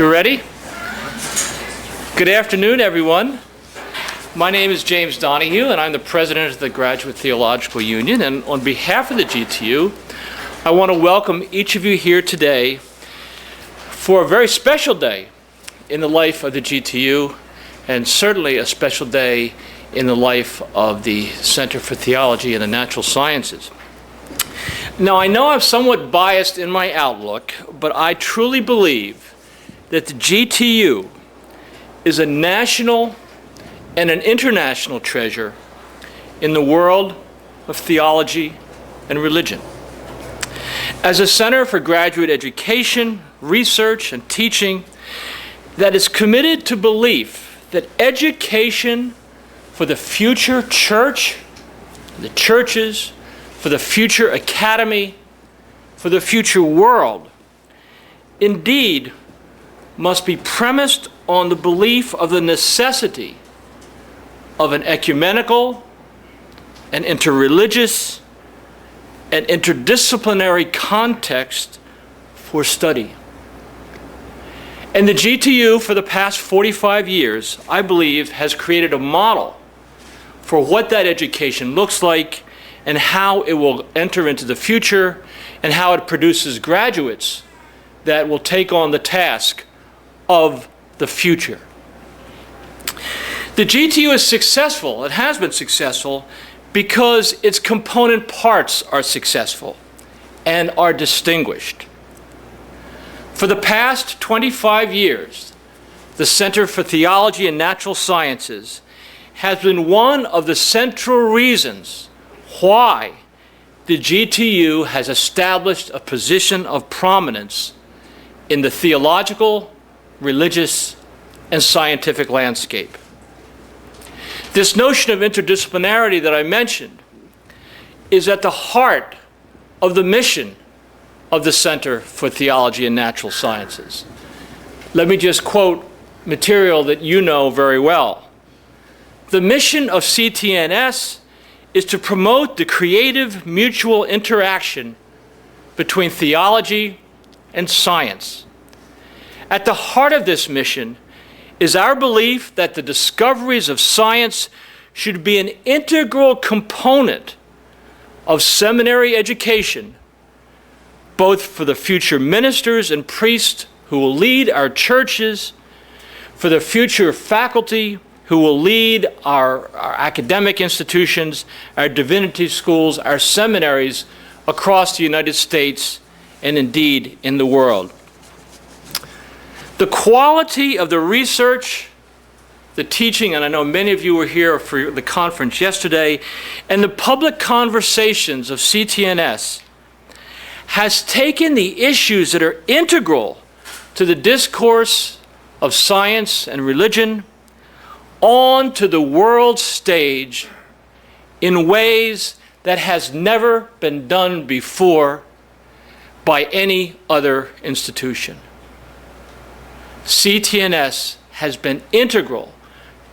You ready? Good afternoon, everyone. My name is James Donahue, and I'm the president of the Graduate Theological Union. And on behalf of the GTU, I want to welcome each of you here today for a very special day in the life of the GTU, and certainly a special day in the life of the Center for Theology and the Natural Sciences. Now, I know I'm somewhat biased in my outlook, but I truly believe that the GTU is a national and an international treasure in the world of theology and religion. As a center for graduate education, research, and teaching that is committed to belief that education for the future church, the churches, for the future academy, for the future world, indeed must be premised on the belief of the necessity of an ecumenical and interreligious and interdisciplinary context for study. And the GTU, for the past 45 years, I believe, has created a model for what that education looks like and how it will enter into the future and how it produces graduates that will take on the task of the future. The GTU is successful, it has been successful, because its component parts are successful and are distinguished. For the past 25 years, the Center for Theology and Natural Sciences has been one of the central reasons why the GTU has established a position of prominence in the theological, religious, and scientific landscape. This notion of interdisciplinarity that I mentioned is at the heart of the mission of the Center for Theology and Natural Sciences. Let me just quote material that you know very well. The mission of CTNS is to promote the creative mutual interaction between theology and science. At the heart of this mission is our belief that the discoveries of science should be an integral component of seminary education, both for the future ministers and priests who will lead our churches, for the future faculty who will lead our academic institutions, our divinity schools, our seminaries across the United States and indeed in the world. The quality of the research, the teaching, and I know many of you were here for the conference yesterday, and the public conversations of CTNS has taken the issues that are integral to the discourse of science and religion onto the world stage in ways that has never been done before by any other institution. CTNS has been integral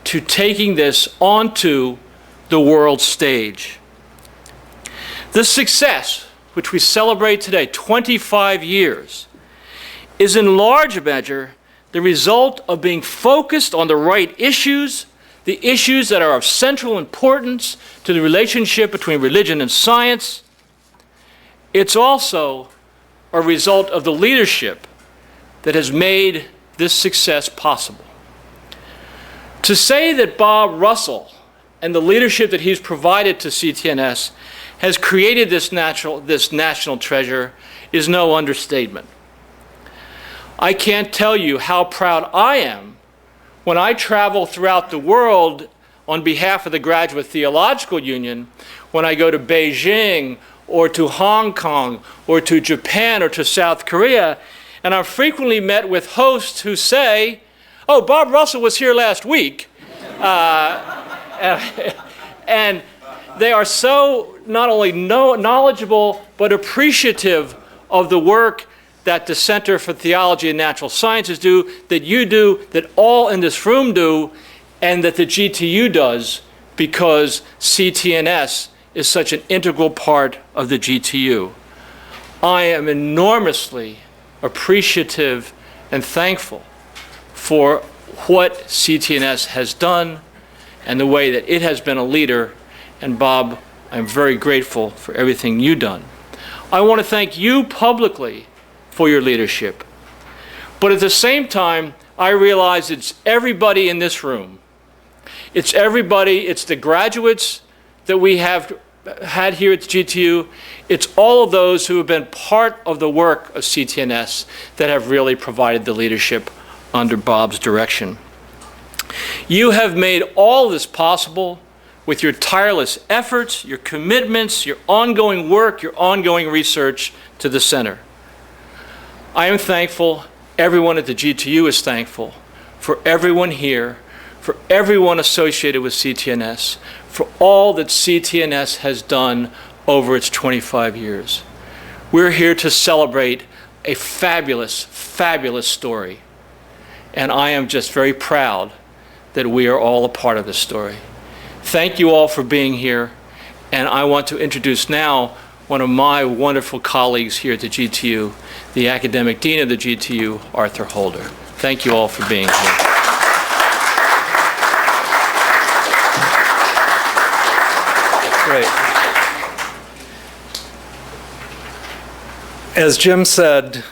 to taking this onto the world stage. The success, which we celebrate today, 25 years, is in large measure the result of being focused on the right issues, the issues that are of central importance to the relationship between religion and science. It's also a result of the leadership that has made this success possible. To say that Bob Russell and the leadership that he's provided to CTNS has created this national treasure is no understatement. I can't tell you how proud I am when I travel throughout the world on behalf of the Graduate Theological Union, when I go to Beijing or to Hong Kong or to Japan or to South Korea, and I'm frequently met with hosts who say, "Oh, Bob Russell was here last week." And they are so not only knowledgeable, but appreciative of the work that the Center for Theology and Natural Sciences do, that you do, that all in this room do, and that the GTU does, because CTNS is such an integral part of the GTU. I am enormously appreciative and thankful for what CTNS has done and the way that it has been a leader. And Bob, I'm very grateful for everything you've done. I want to thank you publicly for your leadership. But at the same time, I realize it's everybody in this room. It's everybody, it's the graduates that we have had here at GTU. It's all of those who have been part of the work of CTNS that have really provided the leadership under Bob's direction. You have made all this possible with your tireless efforts, your commitments, your ongoing work, your ongoing research to the center. I am thankful, everyone at the GTU is thankful, for everyone here, for everyone associated with CTNS, for all that CTNS has done over its 25 years. We're here to celebrate a fabulous, fabulous story. And I am just very proud that we are all a part of this story. Thank you all for being here. And I want to introduce now one of my wonderful colleagues here at the GTU, the Academic Dean of the GTU, Arthur Holder. Thank you all for being here. Great. As Jim said,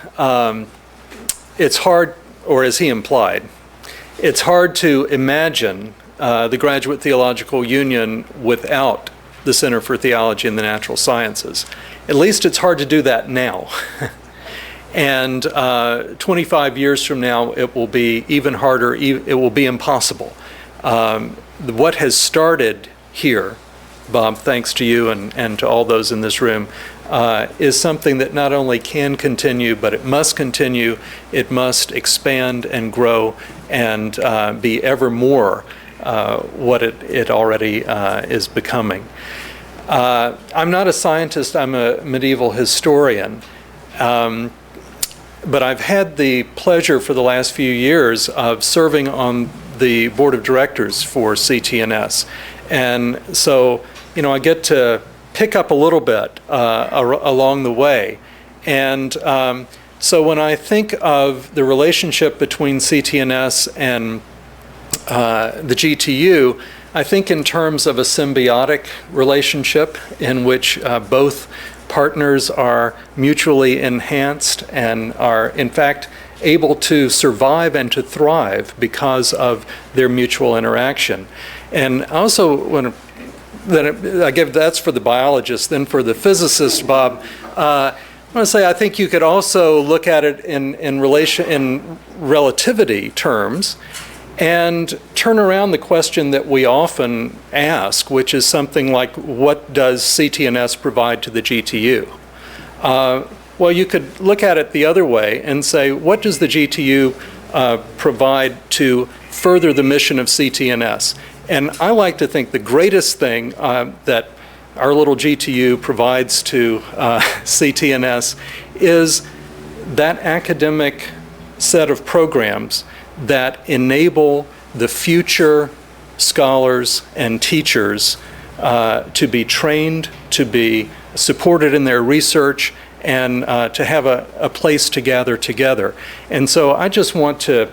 it's hard, or as he implied, it's hard to imagine the Graduate Theological Union without the Center for Theology and the Natural Sciences. At least it's hard to do that now. And 25 years from now, it will be even harder, it will be impossible. What has started here, Bob, thanks to you and to all those in this room, is something that not only can continue, but it must continue. It must expand and grow and be ever more what it already is becoming. I'm not a scientist, I'm a medieval historian. But I've had the pleasure for the last few years of serving on the board of directors for CTNS. And so, you know, I get to pick up a little bit along the way. And so when I think of the relationship between CTNS and the GTU, I think in terms of a symbiotic relationship in which both partners are mutually enhanced and are, in fact, able to survive and to thrive because of their mutual interaction. And also, that's for the biologist. Then for the physicist, Bob, I want to say I think you could also look at it in relativity terms and turn around the question that we often ask, which is something like, what does CTNS provide to the GTU? Well, you could look at it the other way and say, what does the GTU provide to further the mission of CTNS? And I like to think the greatest thing that our little GTU provides to CTNS is that academic set of programs that enable the future scholars and teachers to be trained, to be supported in their research, and to have a place to gather together. And so I just want to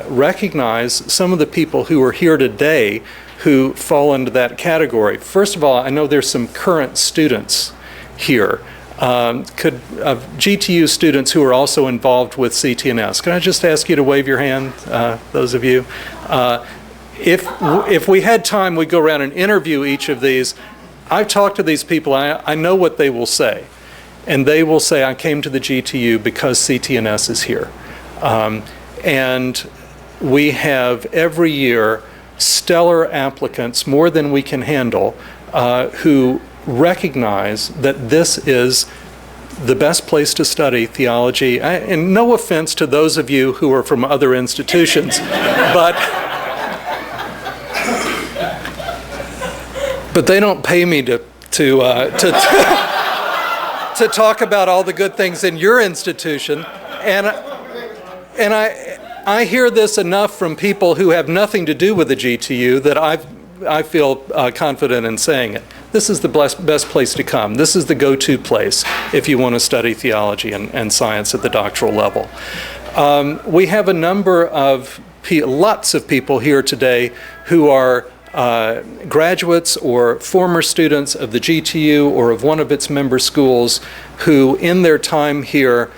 recognize some of the people who are here today who fall into that category. First of all, I know there's some current students here. GTU students who are also involved with CTNS. Can I just ask you to wave your hand, those of you? If we had time, we'd go around and interview each of these. I've talked to these people, I know what they will say. And they will say, I came to the GTU because CTNS is here. And we have every year stellar applicants, more than we can handle, who recognize that this is the best place to study theology. And no offense to those of you who are from other institutions, but they don't pay me to talk about all the good things in your institution. And I hear this enough from people who have nothing to do with the GTU that I feel confident in saying it. This is the best place to come. This is the go-to place if you want to study theology and science at the doctoral level. We have a number of lots of people here today who are graduates or former students of the GTU or of one of its member schools who in their time here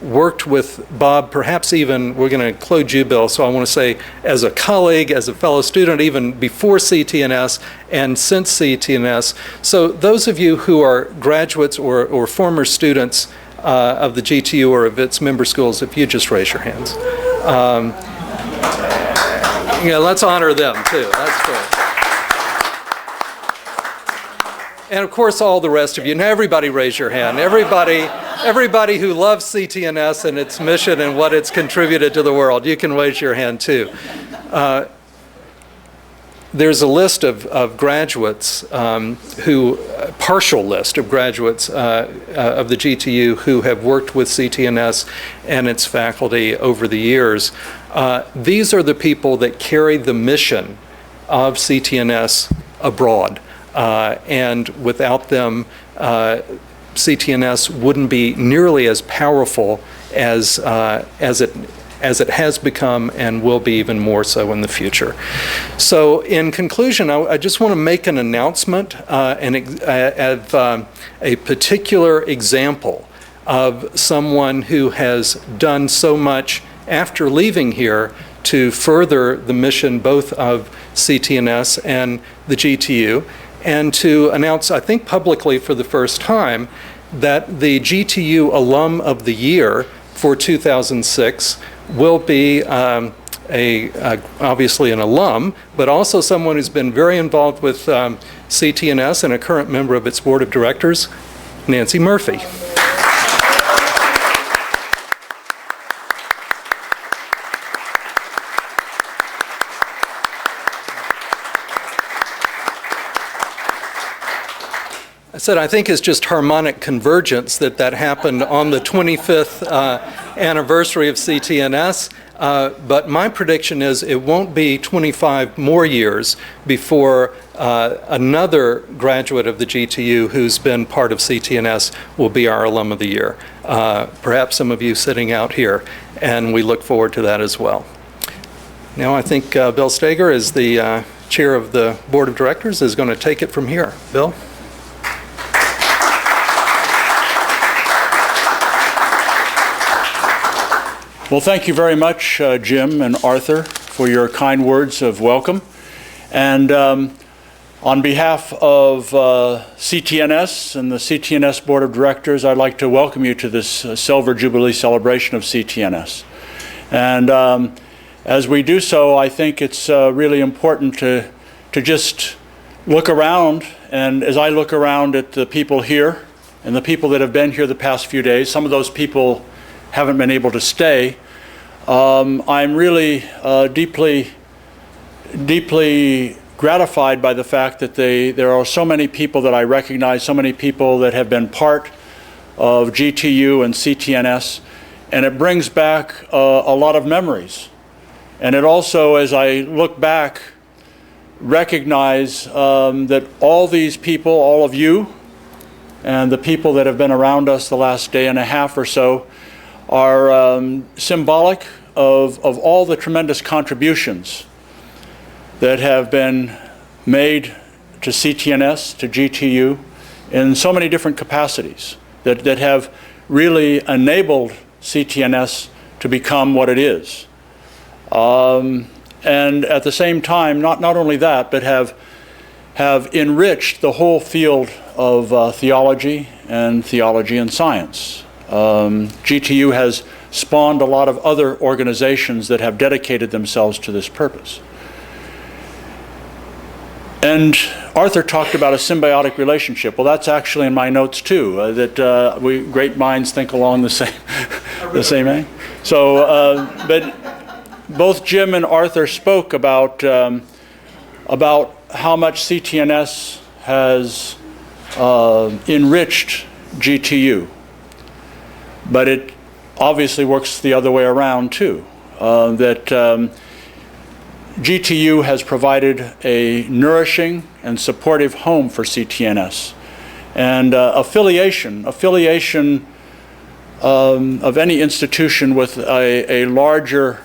worked with Bob, perhaps even, we're going to include you, Bill, so I want to say as a colleague, as a fellow student, even before CTNS and since CTNS. So those of you who are graduates or former students of the GTU or of its member schools, if you just raise your hands. Yeah, let's honor them too. That's great. And of course, all the rest of you. Now, everybody raise your hand. Everybody who loves CTNS and its mission and what it's contributed to the world, you can raise your hand too. There's a list of graduates partial list of graduates of the GTU who have worked with CTNS and its faculty over the years. These are the people that carry the mission of CTNS abroad. And without them, CTNS wouldn't be nearly as powerful as it has become and will be even more so in the future. So in conclusion, I just want to make an announcement of a particular example of someone who has done so much after leaving here to further the mission both of CTNS and the GTU, and to announce, I think publicly for the first time, that the GTU Alum of the Year for 2006 will be obviously an alum, but also someone who's been very involved with CTNS and a current member of its board of directors, Nancy Murphy. I said, I think it's just harmonic convergence that happened on the 25th anniversary of CTNS, but my prediction is it won't be 25 more years before another graduate of the GTU who's been part of CTNS will be our Alum of the Year. Perhaps some of you sitting out here, and we look forward to that as well. Now I think Bill Steger, as the chair of the board of directors, is going to take it from here. Bill? Well, thank you very much, Jim and Arthur, for your kind words of welcome. And on behalf of CTNS and the CTNS Board of Directors, I'd like to welcome you to this Silver Jubilee celebration of CTNS. And as we do so, I think it's really important to just look around. And as I look around at the people here and the people that have been here the past few days, some of those people haven't been able to stay. I'm really deeply gratified by the fact that there are so many people that I recognize, so many people that have been part of GTU and CTNS, and it brings back a lot of memories. And it also, as I look back, recognize that all these people, all of you, and the people that have been around us the last day and a half or so, are symbolic of all the tremendous contributions that have been made to CTNS, to GTU, in so many different capacities that have really enabled CTNS to become what it is. And at the same time, not only that, but have enriched the whole field of theology and science. GTU has spawned a lot of other organizations that have dedicated themselves to this purpose. And Arthur talked about a symbiotic relationship. Well, that's actually in my notes too, that great minds think along the same way. So, but both Jim and Arthur spoke about how much CTNS has enriched GTU. But it obviously works the other way around too, that GTU has provided a nourishing and supportive home for CTNS. And affiliation of any institution with a larger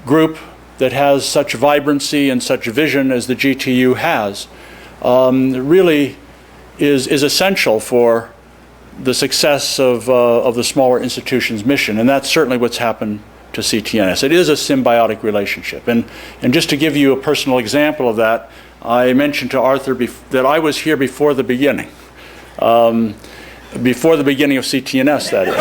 group that has such vibrancy and such vision as the GTU has really is essential for the success of the smaller institution's mission, and that's certainly what's happened to CTNS. It is a symbiotic relationship, and just to give you a personal example of that, I mentioned to Arthur that I was here before the beginning. Before the beginning of CTNS, that is.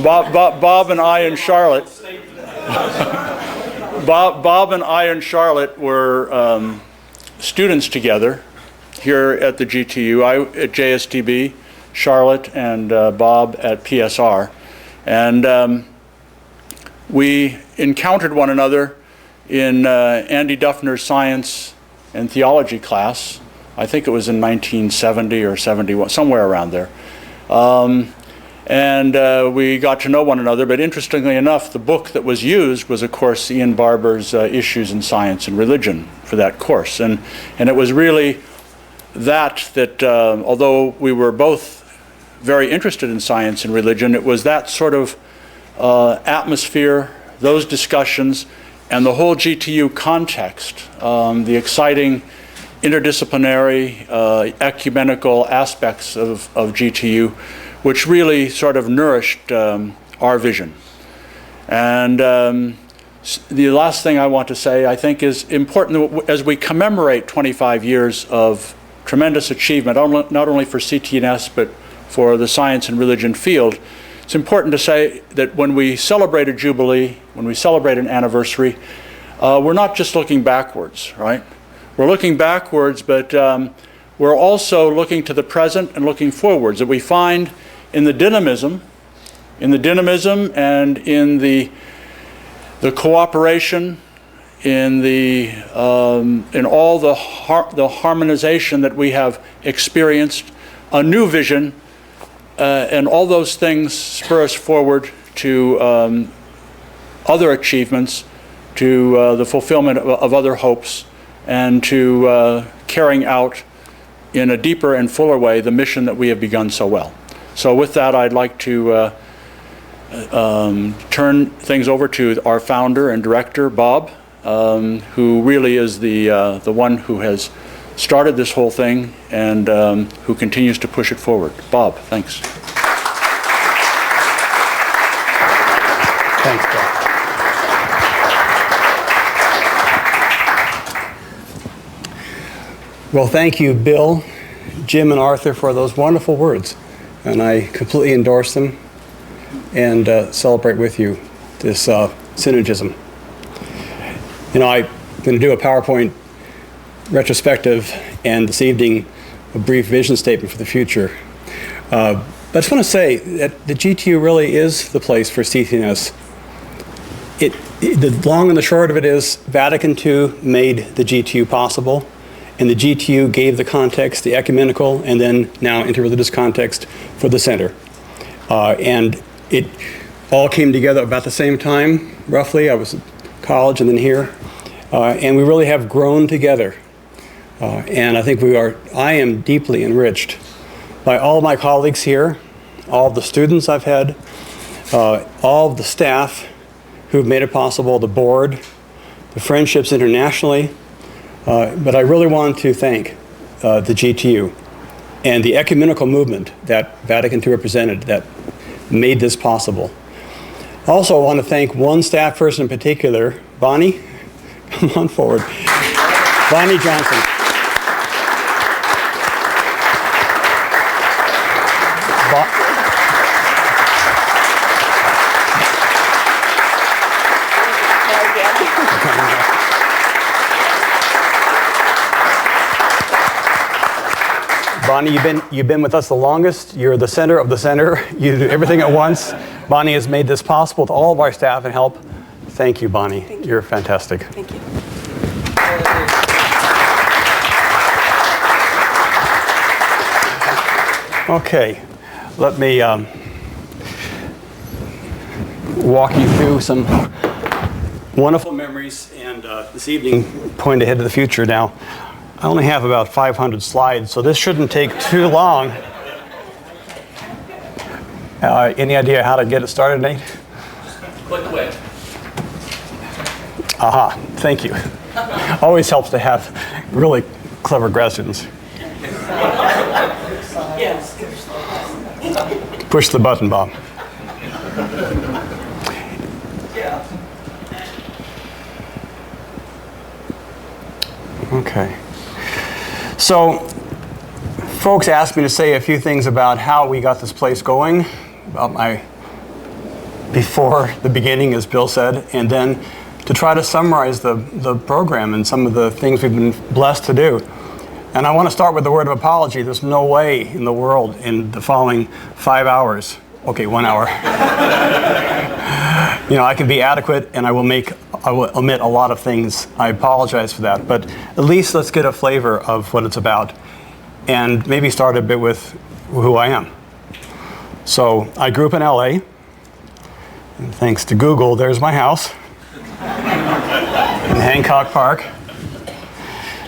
Bob and I and Charlotte, Bob and I and Charlotte were students together here at the GTU. I at JSTB, Charlotte and Bob at PSR, and we encountered one another in Andy Duffner's science and theology class. I think it was in 1970 or 71, somewhere around there. And we got to know one another, but interestingly enough, the book that was used was, of course, Ian Barber's Issues in Science and Religion for that course. And it was really that although we were both very interested in science and religion, it was that sort of atmosphere, those discussions, and the whole GTU context, the exciting interdisciplinary, ecumenical aspects of GTU, which really sort of nourished our vision. And the last thing I want to say, I think, is important as we commemorate 25 years of tremendous achievement, not only for CTNS, but for the science and religion field. It's important to say that when we celebrate a jubilee, when we celebrate an anniversary, we're not just looking backwards, right? We're looking backwards, but we're also looking to the present and looking forwards. That we find in the dynamism and in the cooperation, in all the harmonization that we have experienced, a new vision, and all those things spur us forward to other achievements, to the fulfillment of other hopes, and to carrying out in a deeper and fuller way the mission that we have begun so well. So with that, I'd like to turn things over to our founder and director, Bob, who really is the one who has started this whole thing and who continues to push it forward. Bob, thanks. Thanks, Bill. Well, thank you, Bill, Jim, and Arthur for those wonderful words. And I completely endorse them and celebrate with you this synergism. You know, I'm going to do a PowerPoint retrospective and this evening a brief vision statement for the future. But I just want to say that the GTU really is the place for CTNS. The long and the short of it is Vatican II made the GTU possible, and the GTU gave the context, the ecumenical, and then now interreligious context for the center. And it all came together about the same time, roughly. I was at college and then here. And we really have grown together. And I think I am deeply enriched by all of my colleagues here, all of the students I've had, all of the staff who've made it possible, the board, the friendships internationally. But I really want to thank the GTU and the ecumenical movement that Vatican II represented that made this possible. Also, I want to thank one staff person in particular, Bonnie. Come on forward. Bonnie Johnson. Bonnie, you've been with us the longest. You're the center of the center. You do everything at once. Bonnie has made this possible with all of our staff and help. Thank you, Bonnie. Thank you. You're fantastic. Thank you. Okay, let me walk you through some wonderful memories and this evening point ahead to the future. Now, I only have about 500 slides, so this shouldn't take too long. Any idea how to get it started, Nate? Click away. Aha, thank you. Always helps to have really clever grad students. Push the button, Bob. Okay. So, folks asked me to say a few things about how we got this place going, about before the beginning, as Bill said, and then to try to summarize the program and some of the things we've been blessed to do. And I want to start with the word of apology. There's no way in the world in the following 5 hours, okay, 1 hour, I can be adequate, and I will omit a lot of things. I apologize for that, but at least let's get a flavor of what it's about, and maybe start a bit with who I am. So I grew up in LA, and thanks to Google, there's my house in Hancock Park.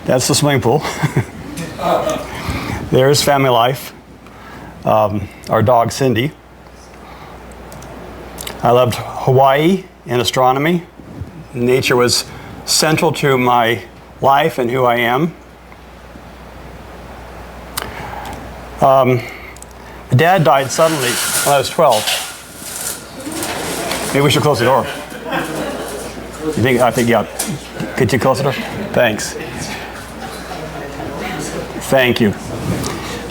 That's the swimming pool. There's family life. Our dog Cindy. I loved Hawaii and astronomy. Nature was central to my life and who I am. My dad died suddenly when I was 12. Maybe we should close the door. Yeah. Could you close the door? Thanks. Thank you.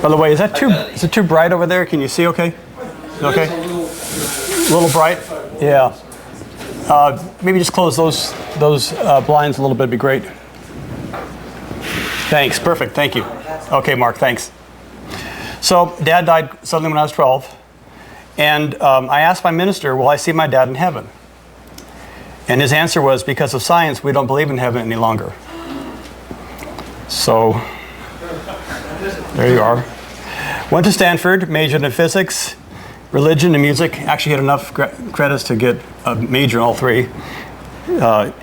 By the way, is it too bright over there? Can you see okay? Okay? A little bright? Yeah. Maybe just close those blinds a little bit would be great. Thanks. Perfect. Thank you. Okay, Mark, thanks. So Dad died suddenly when I was 12. And I asked my minister, will I see my dad in heaven? And his answer was, because of science, we don't believe in heaven any longer. So there you are. Went to Stanford, majored in physics, religion, and music. Actually had enough credits to get a major in all three.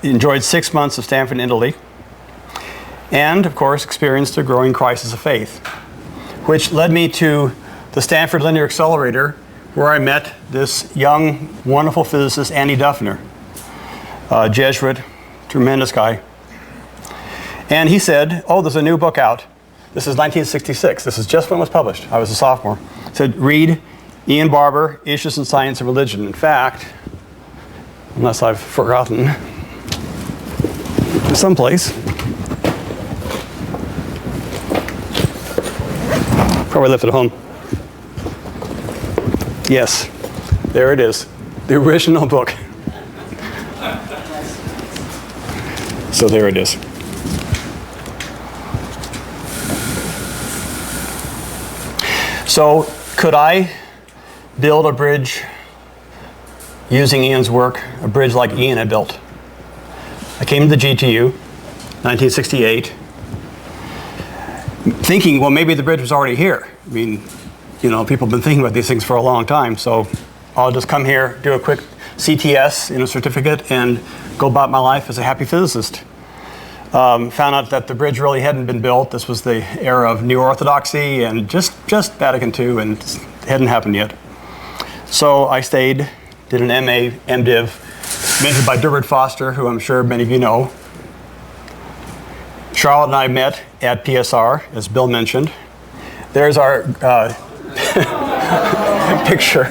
Enjoyed 6 months of Stanford in Italy. And, of course, experienced a growing crisis of faith, which led me to the Stanford Linear Accelerator, where I met this young, wonderful physicist, Andy Dufner, Jesuit, tremendous guy. And he said, oh, there's a new book out. This is 1966. This is just when it was published. I was a sophomore. It said, read Ian Barber, Issues in Science and Religion. In fact, unless I've forgotten, someplace. Probably left it at home. Yes, there it is. The original book. So there it is. So could I build a bridge using Ian's work, a bridge like Ian had built? I came to the GTU, 1968, thinking, well, maybe the bridge was already here. I mean, people have been thinking about these things for a long time, so I'll just come here, do a quick CTS in a certificate, and go about my life as a happy physicist. Found out that the bridge really hadn't been built. This was the era of New Orthodoxy and just Vatican II, and it hadn't happened yet. So I stayed, did an MA, MDiv, mentored by Durbert Foster, who I'm sure many of you know. Charlotte and I met at PSR, as Bill mentioned. There's our picture.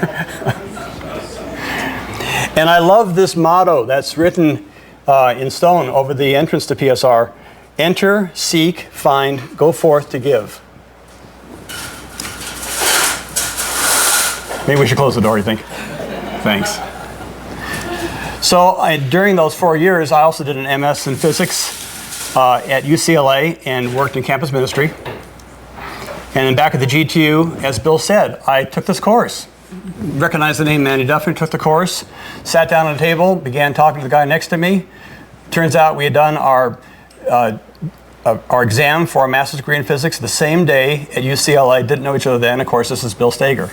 And I love this motto that's written in stone over the entrance to PSR. Enter, seek, find, go forth to give. Maybe we should close the door, you think? Thanks. So during those 4 years, I also did an MS in physics at UCLA and worked in campus ministry. And then back at the GTU, as Bill said, I took this course. Recognized the name Andy Dufner, took the course, sat down at a table, began talking to the guy next to me. Turns out we had done our exam for our master's degree in physics the same day at UCLA. Didn't know each other then. Of course, this is Bill Stager.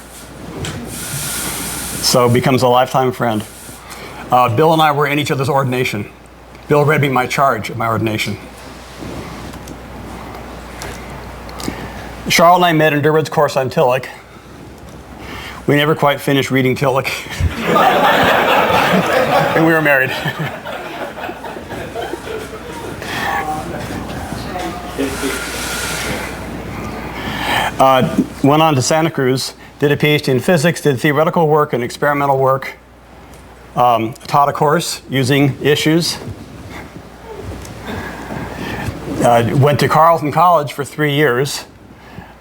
So becomes a lifetime friend. Bill and I were in each other's ordination. Bill read me my charge at my ordination. Charlotte and I met in Durwood's course on Tillich. We never quite finished reading Tillich. And we were married. Went on to Santa Cruz, did a PhD in physics, did theoretical work and experimental work, taught a course using issues. Went to Carleton College for 3 years.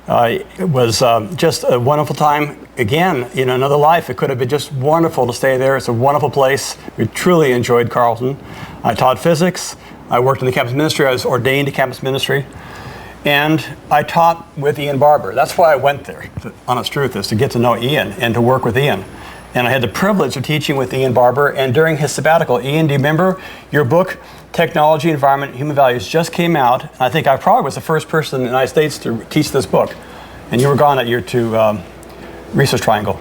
It was just a wonderful time. Again, in another life, it could have been just wonderful to stay there. It's a wonderful place. We truly enjoyed Carleton. I taught physics. I worked in the campus ministry. I was ordained to campus ministry. And I taught with Ian Barber. That's why I went there. The honest truth is to get to know Ian and to work with Ian. And I had the privilege of teaching with Ian Barber. And during his sabbatical, Ian, do you remember your book, Technology, Environment, Human Values, just came out. And I think I probably was the first person in the United States to teach this book. And you were gone at year 2 Research Triangle.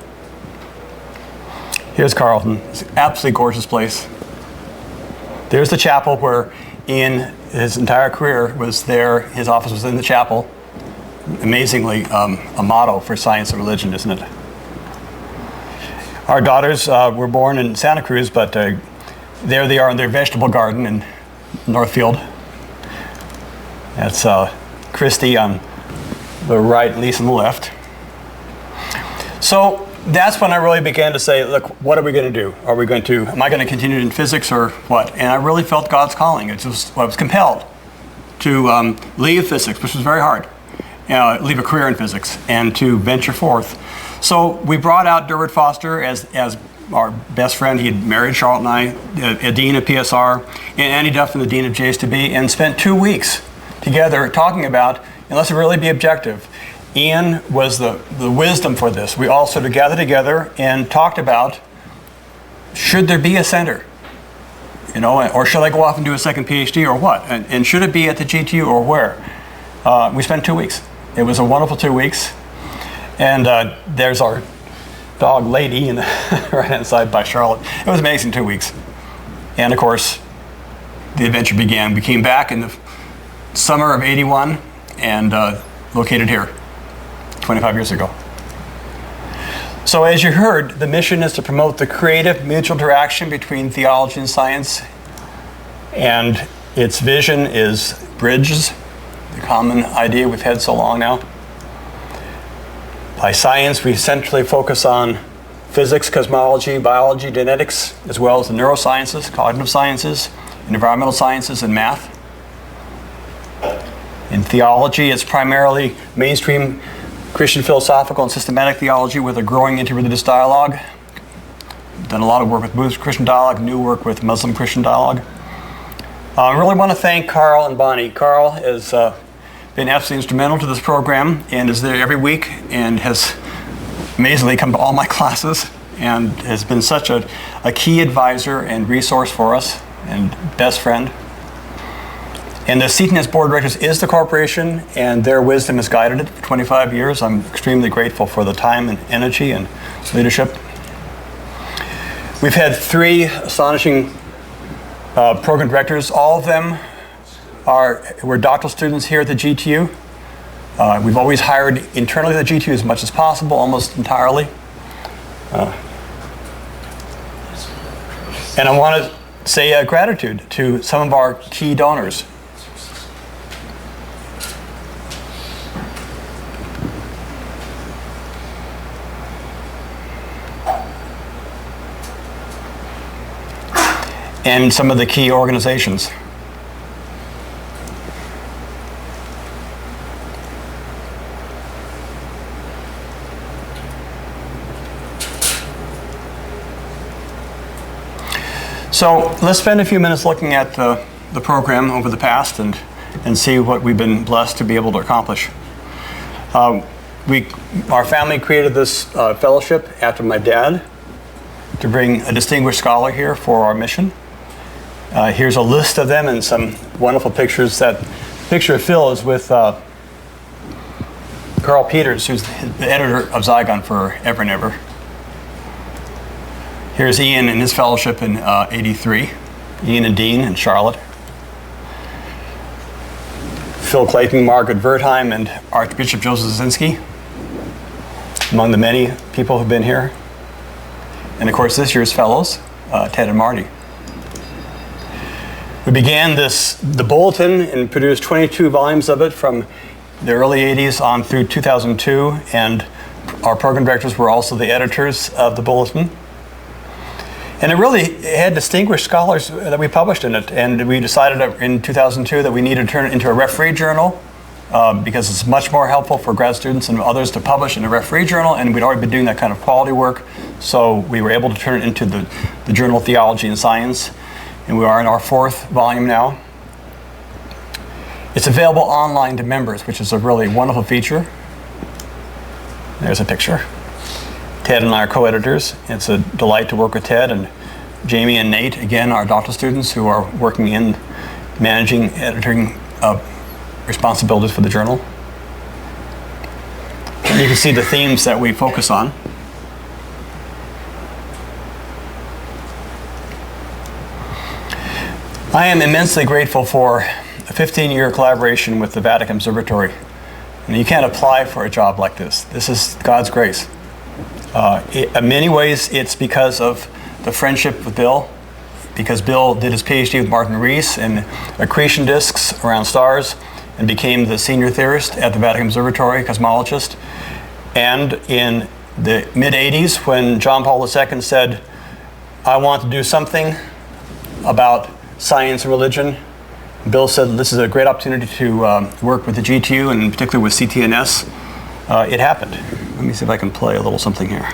Here's Carleton. It's an absolutely gorgeous place. There's the chapel where Ian, his entire career was there. His office was in the chapel. Amazingly, a motto for science and religion, isn't it? Our daughters were born in Santa Cruz, but there they are in their vegetable garden in Northfield. That's Christy on the right and Lisa on the left. So that's when I really began to say, look, what are we going to do? Am I going to continue in physics or what? And I really felt God's calling. I was compelled to leave physics, which was very hard, leave a career in physics, and to venture forth. So we brought out Durwood Foster as our best friend. He had married Charlotte and I, a dean of PSR, and Andy Duffin, the dean of JSTB, and spent 2 weeks together talking about, and let's really be objective, Ian was the wisdom for this. We all sort of gathered together and talked about, should there be a center? Or should I go off and do a second PhD or what? And should it be at the GTU or where? We spent 2 weeks. It was a wonderful 2 weeks. And there's our dog Lady in the right-hand side by Charlotte. It was amazing 2 weeks. And of course, the adventure began. We came back in the summer of '81 and located here 25 years ago. So as you heard, the mission is to promote the creative mutual interaction between theology and science. And its vision is bridges, the common idea we've had so long now. By science, we essentially focus on physics, cosmology, biology, genetics, as well as the neurosciences, cognitive sciences, environmental sciences, and math. In theology, it's primarily mainstream Christian philosophical and systematic theology with a growing interreligious dialogue. Done a lot of work with Buddhist Christian dialogue, new work with Muslim Christian dialogue. I really want to thank Carl and Bonnie. Carl has been absolutely instrumental to this program and is there every week and has amazingly come to all my classes and has been such a key advisor and resource for us and best friend. And the CTNS Board of Directors is the corporation, and their wisdom has guided it for 25 years. I'm extremely grateful for the time and energy and leadership. We've had 3 astonishing program directors. All of them were doctoral students here at the GTU. We've always hired internally at the GTU as much as possible, almost entirely. And I want to say gratitude to some of our key donors. And some of the key organizations. So let's spend a few minutes looking at the program over the past and see what we've been blessed to be able to accomplish. Our family created this fellowship after my dad to bring a distinguished scholar here for our mission. Here's a list of them and some wonderful pictures. That picture of Phil is with Carl Peters, who's the editor of Zygon for Ever and Ever. Here's Ian and his fellowship in '83. Ian and Dean and Charlotte. Phil Clayton, Margaret Wertheim, and Archbishop Joseph Zinsky, among the many people who've been here. And of course, this year's fellows, Ted and Marty. We began the bulletin and produced 22 volumes of it from the early 80s on through 2002, and our program directors were also the editors of the bulletin. And it really had distinguished scholars that we published in it, and we decided in 2002 that we needed to turn it into a referee journal because it's much more helpful for grad students and others to publish in a referee journal, and we'd already been doing that kind of quality work, so we were able to turn it into the Journal of Theology and Science, and we are in our 4th volume now. It's available online to members, which is a really wonderful feature. There's a picture. Ted and I are co-editors. It's a delight to work with Ted, and Jamie and Nate, again, our doctoral students who are working in managing editing responsibilities for the journal. And you can see the themes that we focus on. I am immensely grateful for a 15-year collaboration with the Vatican Observatory. And you can't apply for a job like this. This is God's grace. In many ways, it's because of the friendship with Bill, because Bill did his PhD with Martin Rees in accretion disks around stars and became the senior theorist at the Vatican Observatory, cosmologist. And in the mid-'80s, when John Paul II said, I want to do something about science and religion, Bill said, this is a great opportunity to work with the GTU and particularly with CTNS. It happened. Let me see if I can play a little something here.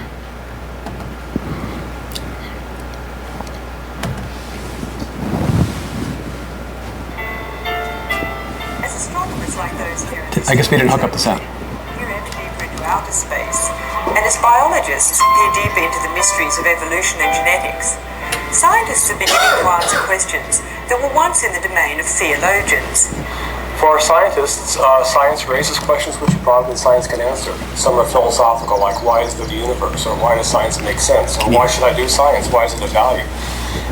As astronomers like those here, I guess we didn't hook up the sound. peer ever deeper into outer space, and as biologists peer deeper into the mysteries of evolution and genetics, scientists have been beginning to answer questions that were once in the domain of theologians. For scientists, science raises questions which probably science can answer. Some are philosophical, like why is there the universe, or why does science make sense, or why should I do science, why is it of value?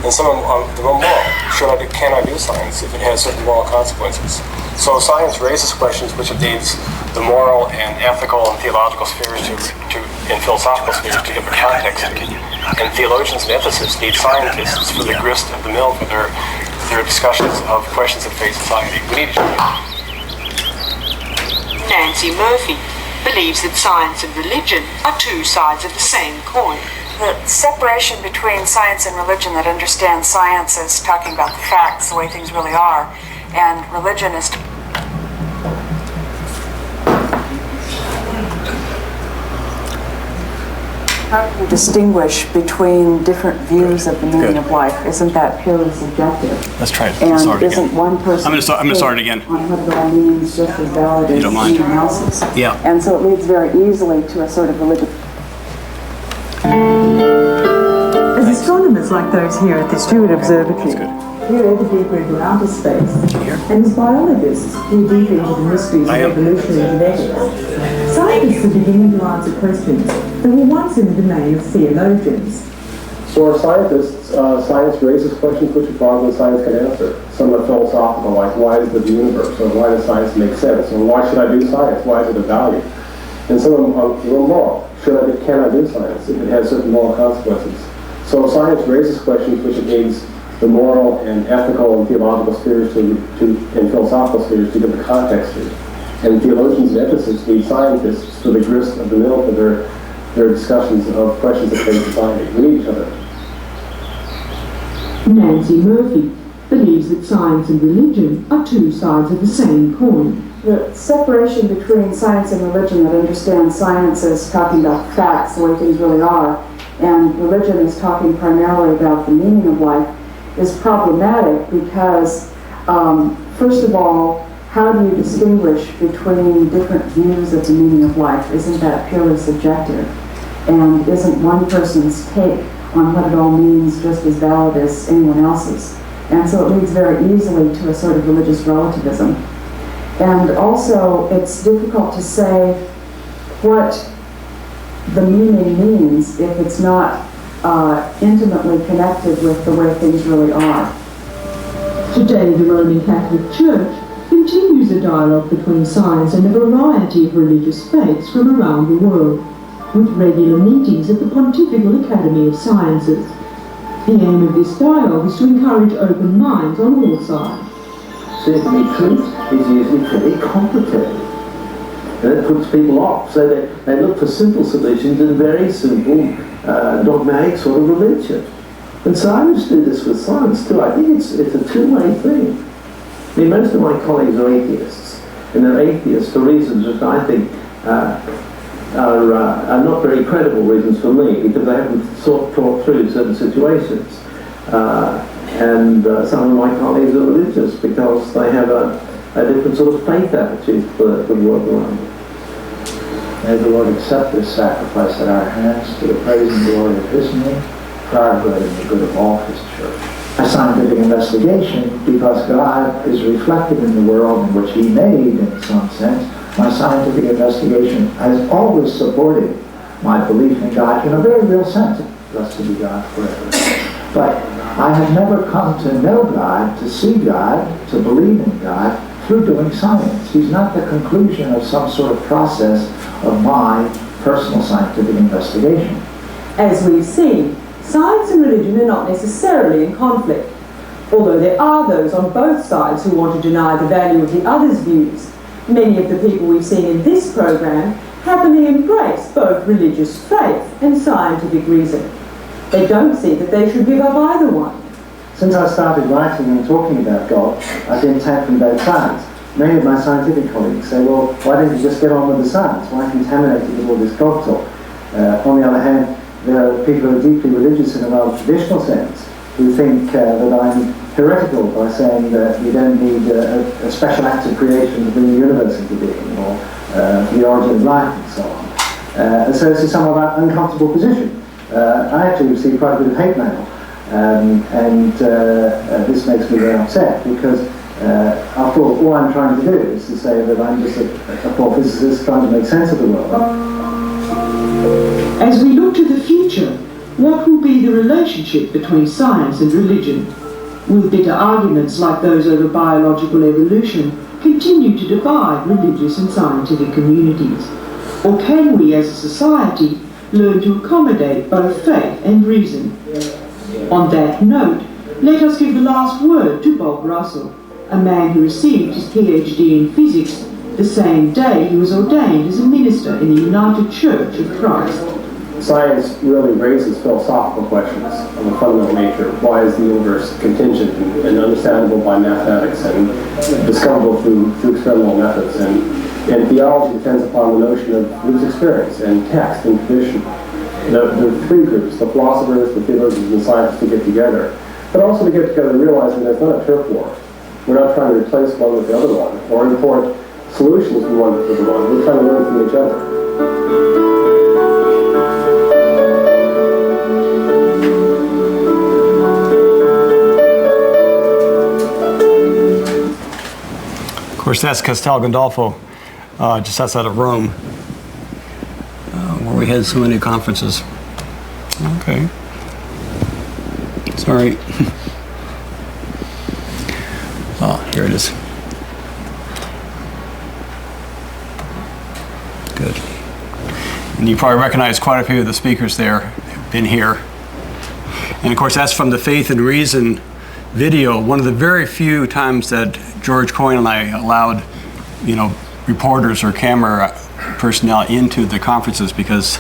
And some of them are moral. Can I do science if it has certain moral consequences? So science raises questions which it needs the moral and ethical and theological spheres and philosophical spheres to give a context to. And theologians and ethicists need scientists for the grist of the mill for their discussions of questions that face society. We need each other. Nancy Murphy believes that science and religion are two sides of the same coin. The separation between science and religion that understands science as talking about the facts, the way things really are, and religion is how do you distinguish between different views of the meaning of life? Isn't that purely subjective? Let's try it. And Start isn't again. one person I'm gonna start it again. on what it all means just as valid as don't mind. anyone else's? Yeah. And so it leads very easily to a sort of religious. As astronomers like those here at the Stewart Observatory, peer ever deeper into outer space, and as biologists peer deeper into the mysteries of evolution and genetics, scientists are beginning to answer questions that were once in the domain of theologians. For scientists, science raises questions which probably science can answer. Some are philosophical, like why is there the universe, or why does science make sense, or why should I do science, why is it of value? And some of them are moral. Can I do science if it has certain moral consequences? So science raises questions which it needs the moral and ethical and theological spheres and philosophical spheres to give the context to. And theologians and ethicists need scientists for the grist of the middle for their discussions of questions that face society. We need each other. Nancy Murphy believes that science and religion are two sides of the same coin. The separation between science and religion that understands science as talking about facts, the way things really are, and religion is talking primarily about the meaning of life is problematic because, first of all, how do you distinguish between different views of the meaning of life? Isn't that purely subjective? And isn't one person's take on what it all means just as valid as anyone else's? And so it leads very easily to a sort of religious relativism. And also, it's difficult to say what the meaning means if it's not intimately connected with the way things really are. Today, the Roman Catholic Church continues a dialogue between science and a variety of religious faiths from around the world, with regular meetings at the Pontifical Academy of Sciences. The aim of this dialogue is to encourage open minds on all sides. Certainly truth is usually pretty complicated. And it puts people off. So they look for simple solutions in very simple, dogmatic sort of religion. And scientists do this with science too. I think it's a two-way thing. I mean, most of my colleagues are atheists. And they're atheists for reasons that I think are not very credible reasons for me, because they haven't thought through certain situations. Some of my colleagues are religious because they have a different sort of faith attitude for the world around them. May the Lord accept this sacrifice at our hands to the praise and glory of His name, for our good and the good of all His church. A scientific investigation, because God is reflected in the world in which He made, in some sense. My scientific investigation has always supported my belief in God in a very real sense. Blessed be God forever. But I have never come to know God, to see God, to believe in God through doing science. He's not the conclusion of some sort of process of my personal scientific investigation. As we've seen, science and religion are not necessarily in conflict, although there are those on both sides who want to deny the value of the other's views. Many of the people we've seen in this program happily embrace both religious faith and scientific reason. They don't see that they should give up either one. Since I started writing and talking about God, I've been attacked from both sides. Many of my scientific colleagues say, well, why don't you just get on with the science? Why contaminate it with all this God talk? On the other hand, there are people who are deeply religious in a rather traditional sense, who think that I'm heretical by saying that we don't need a special act of creation to bring the universe into being, or the origin of life and so on. And so it's a somewhat uncomfortable position. I actually receive quite a bit of hate mail, and this makes me very upset, because after all I'm trying to do is to say that I'm just a poor physicist trying to make sense of the world. As we look to the future, what will be the relationship between science and religion? Will bitter arguments like those over biological evolution continue to divide religious and scientific communities? Or can we as a society learn to accommodate both faith and reason? On that note, let us give the last word to Bob Russell, a man who received his PhD in physics the same day he was ordained as a minister in the United Church of Christ. Science really raises philosophical questions of a fundamental nature. Why is the universe contingent and understandable by mathematics and discoverable through experimental methods? And theology depends upon the notion of lived experience and text and tradition. There are three groups: the philosophers, the theologians, and the scientists, to get together. But also to get together realizing there's not a turf war. We're not trying to replace one with the other one or import solutions from one to the one. We're trying to learn from each other. Of course, that's Castel Gandolfo, just outside of Rome, where we had so many conferences. Okay. Sorry. Oh, here it is. Good. And you probably recognize quite a few of the speakers there who've been here. And of course, that's from the Faith and Reason video, one of the very few times that George Coyne and I allowed, reporters or camera personnel into the conferences, because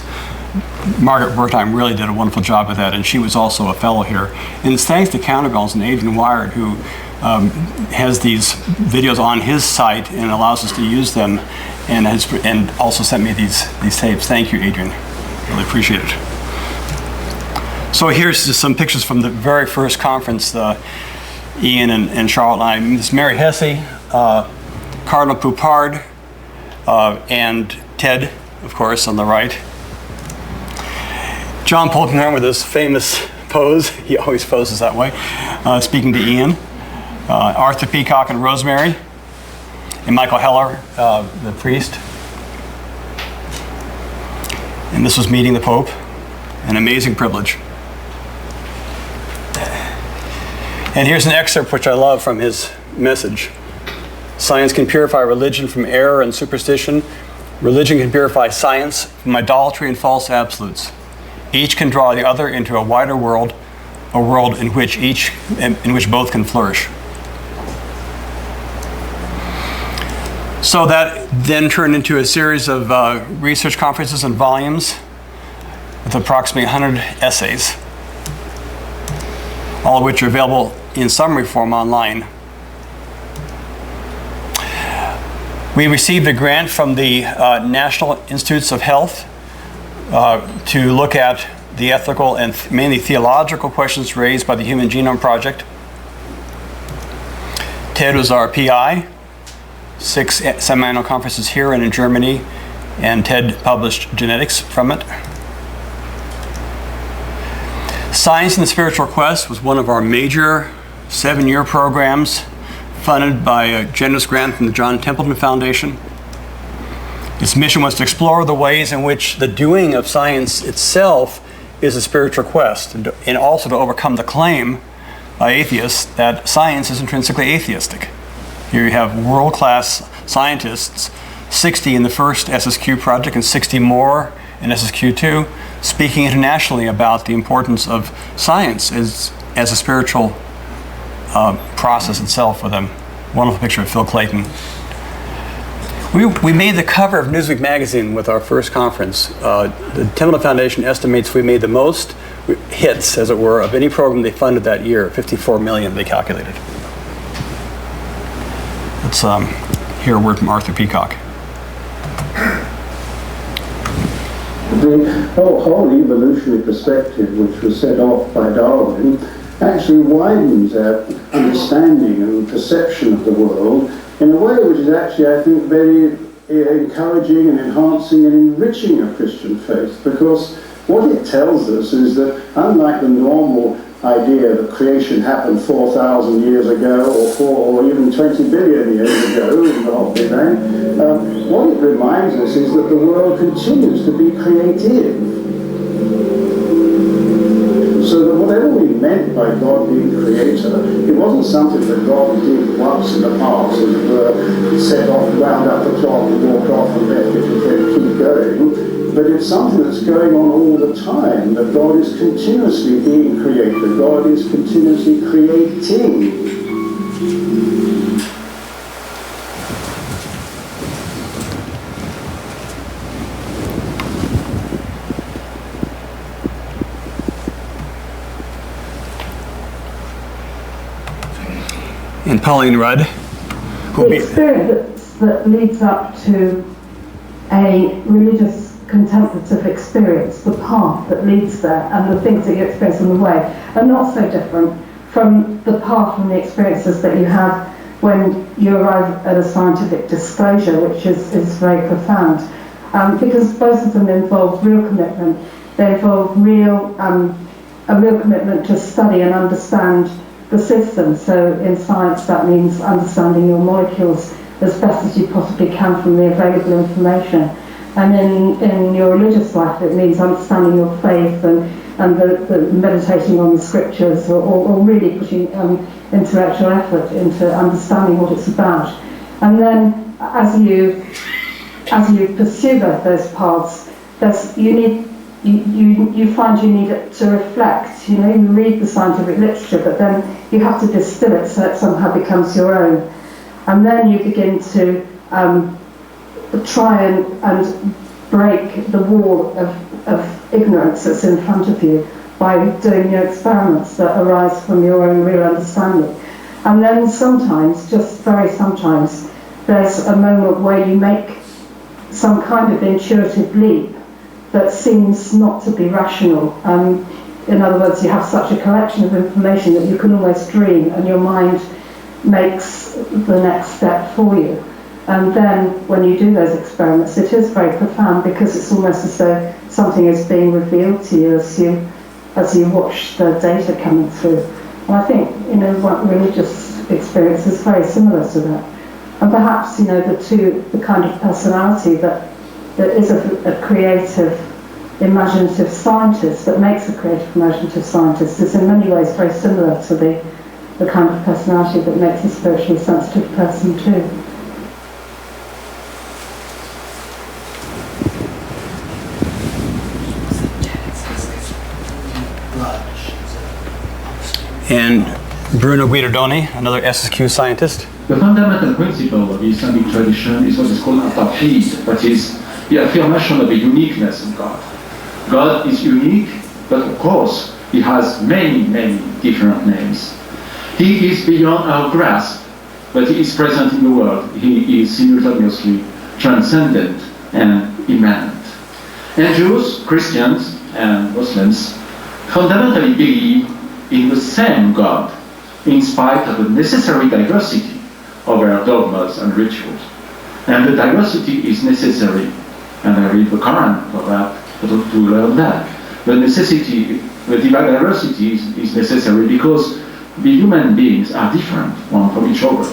Margaret Wertheim really did a wonderful job with that, and she was also a fellow here. And it's thanks to Counterbalance and Adrian Wired, who has these videos on his site and allows us to use them, and also sent me these tapes. Thank you, Adrian. Really appreciate it. So here's just some pictures from the very first conference, Ian and Charlotte and I. This is Mary Hesse, Cardinal Poupard, and Ted, of course, on the right. John Polkinghorne with his famous pose. He always poses that way, speaking to Ian. Arthur Peacock and Rosemary. And Michael Heller, the priest. And this was meeting the Pope. An amazing privilege. And here's an excerpt which I love from his message. Science can purify religion from error and superstition. Religion can purify science from idolatry and false absolutes. Each can draw the other into a wider world, a world in which both can flourish. So that then turned into a series of research conferences and volumes with approximately 100 essays, all of which are available in summary form online. We received a grant from the National Institutes of Health to look at the ethical and mainly theological questions raised by the Human Genome Project. Ted was our PI, 6 semi-annual conferences here and in Germany, and Ted published genetics from it. Science in the Spiritual Quest was one of our major 7-year programs, funded by a generous grant from the John Templeton Foundation. Its mission was to explore the ways in which the doing of science itself is a spiritual quest, and also to overcome the claim by atheists that science is intrinsically atheistic. Here you have world-class scientists, 60 in the first SSQ project and 60 more in SSQ2, speaking internationally about the importance of science as a spiritual process itself, with a wonderful picture of Phil Clayton. We made the cover of Newsweek magazine with our first conference. The Templeton Foundation estimates we made the most hits, as it were, of any program they funded that year, 54 million they calculated. Let's hear a word from Arthur Peacock. The whole evolutionary perspective, which was set off by Darwin, actually widens our understanding and perception of the world in a way which is actually, I think, very encouraging and enhancing and enriching of Christian faith, because what it tells us is that, unlike the normal idea that creation happened 4,000 years ago or even 20 billion years ago in the whole Big Bang, what it reminds us is that the world continues to be creative. So that whatever we meant by God being creator, it wasn't something that God did once in the past, as it were, set off, wound up the clock, walked off and left it and then keep going. But it's something that's going on all the time, that God is continuously being creator, God is continuously creating. And Pauline Rudd. The experience that leads up to a religious contemplative experience, the path that leads there, and the things that you experience on the way are not so different from the path and the experiences that you have when you arrive at a scientific disclosure, which is very profound. Because both of them involve real commitment. They involve a real commitment to study and understand the system. So in science, that means understanding your molecules as best as you possibly can from the available information. And in your religious life, it means understanding your faith and the meditating on the scriptures, or really putting intellectual effort into understanding what it's about. And then as you pursue those paths, you find you need to reflect. You read the scientific literature, but then you have to distill it so it somehow becomes your own. And then you begin to try and break the wall of ignorance that's in front of you by doing your experiments that arise from your own real understanding. And then sometimes, just very sometimes, there's a moment where you make some kind of intuitive leap that seems not to be rational. In other words, you have such a collection of information that you can almost dream, and your mind makes the next step for you. And then when you do those experiments, it is very profound, because it's almost as though something is being revealed to you as you watch the data coming through. And I think, what religious experience is very similar to that. And perhaps, the kind of personality that is a creative, imaginative scientist, that makes a creative, imaginative scientist, is in many ways very similar to the kind of personality that makes a spiritually sensitive person too. And Bruno Guidardoni, another SSQ scientist. The fundamental principle of Islamic tradition is what is called at-tawheed, that is the affirmation of the uniqueness of God. God is unique, but of course, he has many, many different names. He is beyond our grasp, but he is present in the world. He is simultaneously transcendent and immanent. And Jews, Christians, and Muslims fundamentally believe in the same God, in spite of the necessary diversity of our dogmas and rituals. And the diversity is necessary, and I read the Quran for that, to learn that. The diversity is necessary because the human beings are different one from each other.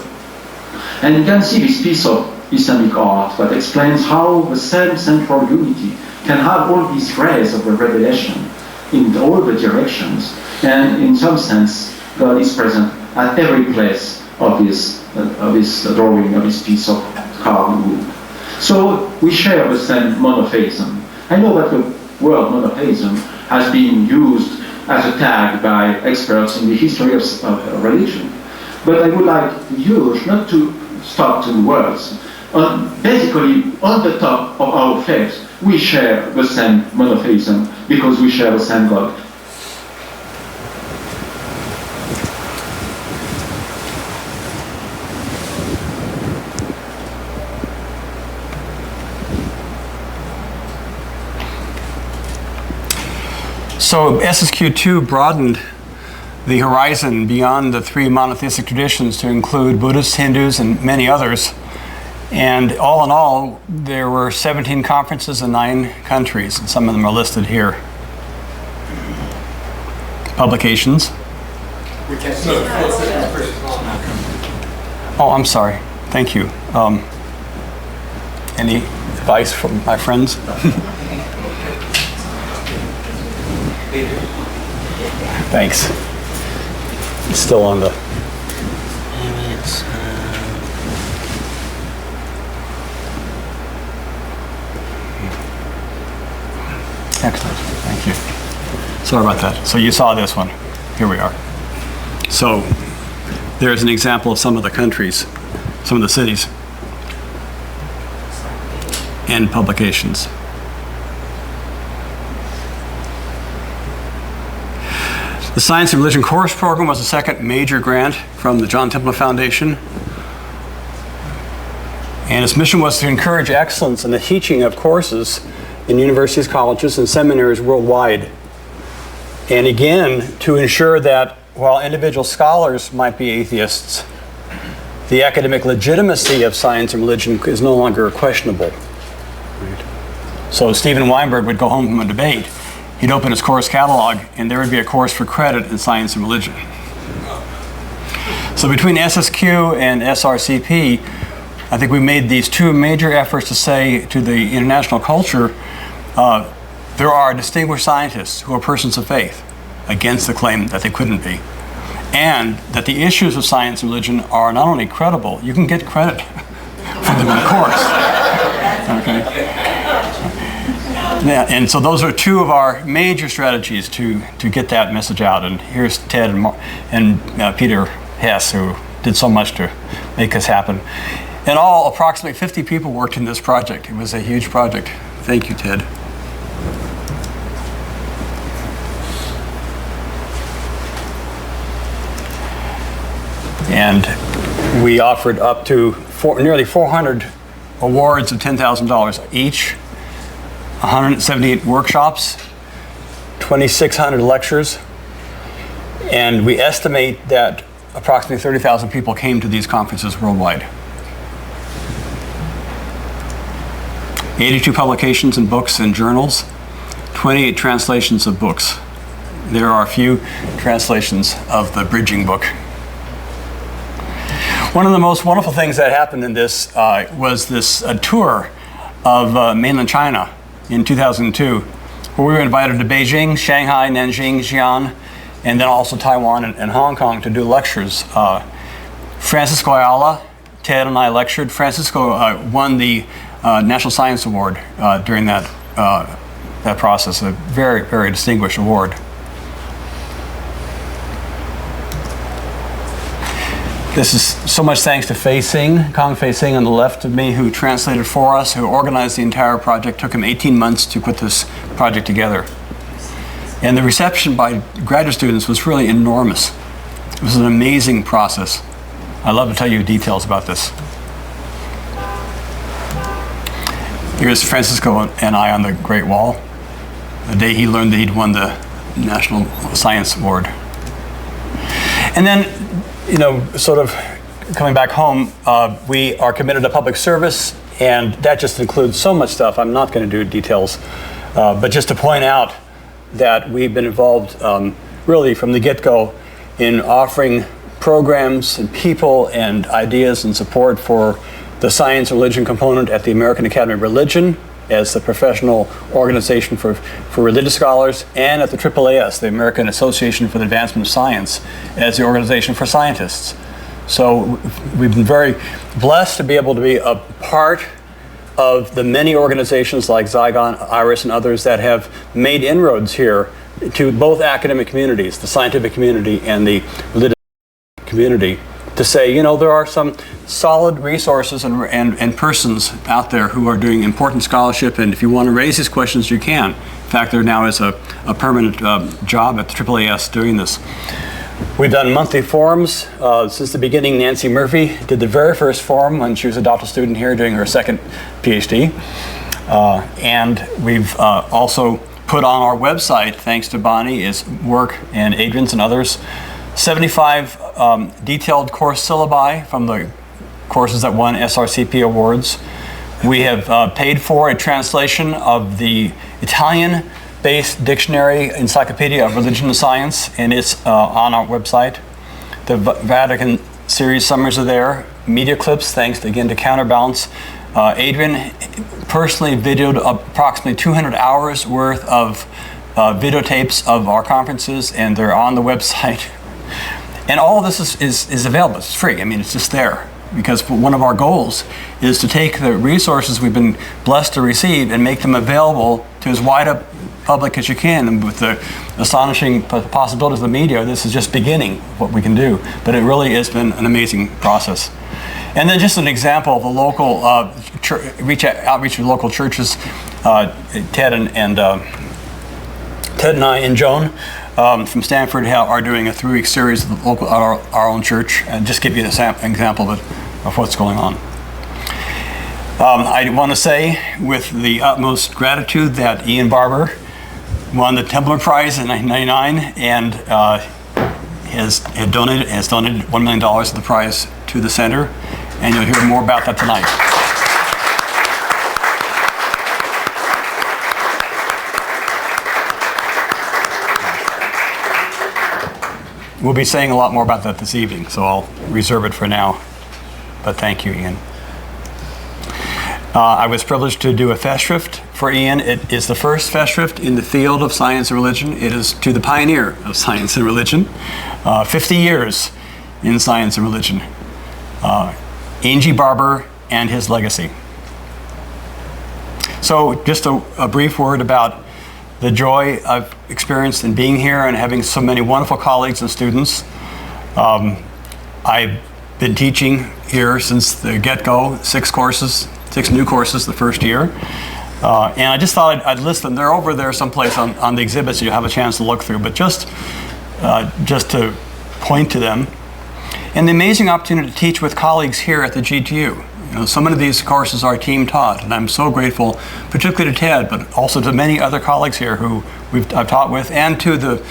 And you can see this piece of Islamic art that explains how the same central unity can have all these rays of the revelation in all the directions. And in some sense, God is present at every place of this drawing, of this piece of carved wood. So we share the same monotheism. I know that the word monotheism has been used as a tag by experts in the history of religion. But I would like to use, not to stop to words, basically on the top of our faith, we share the same monotheism because we share the same God. So SSQ2 broadened the horizon beyond the three monotheistic traditions to include Buddhists, Hindus, and many others. And all in all, there were 17 conferences in 9 countries, and some of them are listed here. Publications. Oh, I'm sorry. Thank you. Any advice from my friends? Thanks. It's still on the... Excellent. Thank you. Sorry about that. So you saw this one. Here we are. So there's an example of some of the countries, some of the cities, and publications. The Science and Religion course program was the second major grant from the John Templeton Foundation. And its mission was to encourage excellence in the teaching of courses in universities, colleges, and seminaries worldwide. And again, to ensure that while individual scholars might be atheists, the academic legitimacy of science and religion is no longer questionable. Right. So Stephen Weinberg would go home from a debate, he'd open his course catalog, and there would be a course for credit in science and religion. So between SSQ and SRCP, I think we made these 2 major efforts to say to the international culture, there are distinguished scientists who are persons of faith against the claim that they couldn't be. And that the issues of science and religion are not only credible, you can get credit for them in the course. Okay? Yeah, and so those are 2 of our major strategies to get that message out. And here's Ted and Peter Hess, who did so much to make this happen. In all, approximately 50 people worked in this project. It was a huge project. Thank you, Ted. And we offered up to nearly 400 awards of $10,000 each, 178 workshops, 2,600 lectures, and we estimate that approximately 30,000 people came to these conferences worldwide. 82 publications in books and journals, 28 translations of books. There are a few translations of the bridging book. One of the most wonderful things that happened in this was this tour of mainland China in 2002, where we were invited to Beijing, Shanghai, Nanjing, Xi'an, and then also Taiwan and Hong Kong to do lectures. Francisco Ayala, Ted and I lectured. Francisco won the National Science Award during that process, a very, very distinguished award. This is so much thanks to Fei Sing, Kong Fei Sing on the left of me, who translated for us, who organized the entire project. Took him 18 months to put this project together. And the reception by graduate students was really enormous. It was an amazing process. I'd love to tell you details about this. Here's Francisco and I on the Great Wall, the day he learned that he'd won the National Science Award. And then, you know, sort of coming back home, we are committed to public service, and that just includes so much stuff. I'm not going to do details, but just to point out that we've been involved really from the get-go in offering programs and people and ideas and support for the science and religion component at the American Academy of Religion as the professional organization for religious scholars, and at the AAAS, the American Association for the Advancement of Science, as the organization for scientists. So we've been very blessed to be able to be a part of the many organizations like Zygon, IRIS, and others that have made inroads here to both academic communities, the scientific community and the religious community, to say, you know, there are some solid resources and persons out there who are doing important scholarship, and if you want to raise these questions, you can. In fact, there now is a permanent job at the AAAS doing this. We've done monthly forums since the beginning. Nancy Murphy did the very first forum when she was a doctoral student here doing her second PhD. And we've also put on our website, thanks to Bonnie's work and Adrian's and others, 75 detailed course syllabi from the courses that won SRCP awards. We have paid for a translation of the Italian-based dictionary Encyclopedia of Religion and Science, and it's on our website. The Vatican series summaries are there. Media clips, thanks again to Counterbalance. Adrian personally videoed approximately 200 hours worth of videotapes of our conferences, and they're on the website. And all of this is available. It's free. I mean, it's just there. Because one of our goals is to take the resources we've been blessed to receive and make them available to as wide a public as you can. And with the astonishing possibilities of the media, this is just beginning what we can do. But it really has been an amazing process. And then just an example of the local outreach to local churches. Ted and I and Joan from Stanford are doing a 3-week series of the local, our own church, and just give you an example of what's going on. I want to say with the utmost gratitude that Ian Barber won the Templeman Prize in 1999 and has donated $1 million of the prize to the center, and you'll hear more about that tonight. We'll be saying a lot more about that this evening, so I'll reserve it for now. But thank you, Ian. I was privileged to do a festschrift for Ian. It is the first festschrift in the field of science and religion. It is to the pioneer of science and religion. 50 years in science and religion. Angie Barber and his legacy. So just a brief word about the joy I've experienced in being here and having so many wonderful colleagues and students. I've been teaching here since the get-go, 6 new courses the first year. And I just thought I'd list them. They're over there someplace on the exhibit, so you'll have a chance to look through, but just to point to them. And the amazing opportunity to teach with colleagues here at the GTU. You know, so many of these courses are team taught, and I'm so grateful, particularly to Ted, but also to many other colleagues here who I've taught with, and to the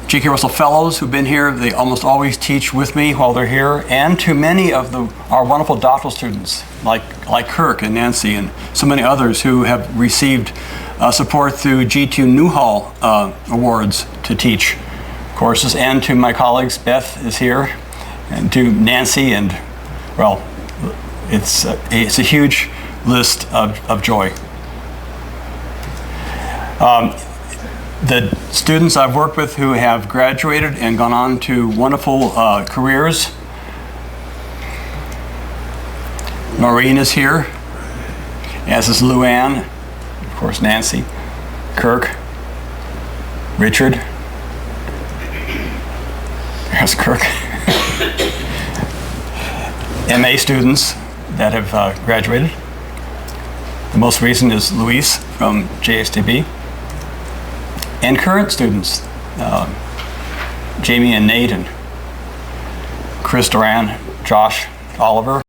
G.K. Russell Fellows who've been here. They almost always teach with me while they're here, and to many of our wonderful doctoral students, like Kirk and Nancy, and so many others who have received support through G2 Newhall Awards to teach courses, and to my colleagues. Beth is here, and to Nancy, and well, it's a huge list of joy. The students I've worked with who have graduated and gone on to wonderful careers. Noreen is here, as is Luann, of course Nancy, Kirk, Richard. There's Kirk. MA students that have graduated. The most recent is Luis from JSTB. And current students, Jamie and Nate and Chris Duran, Josh Oliver,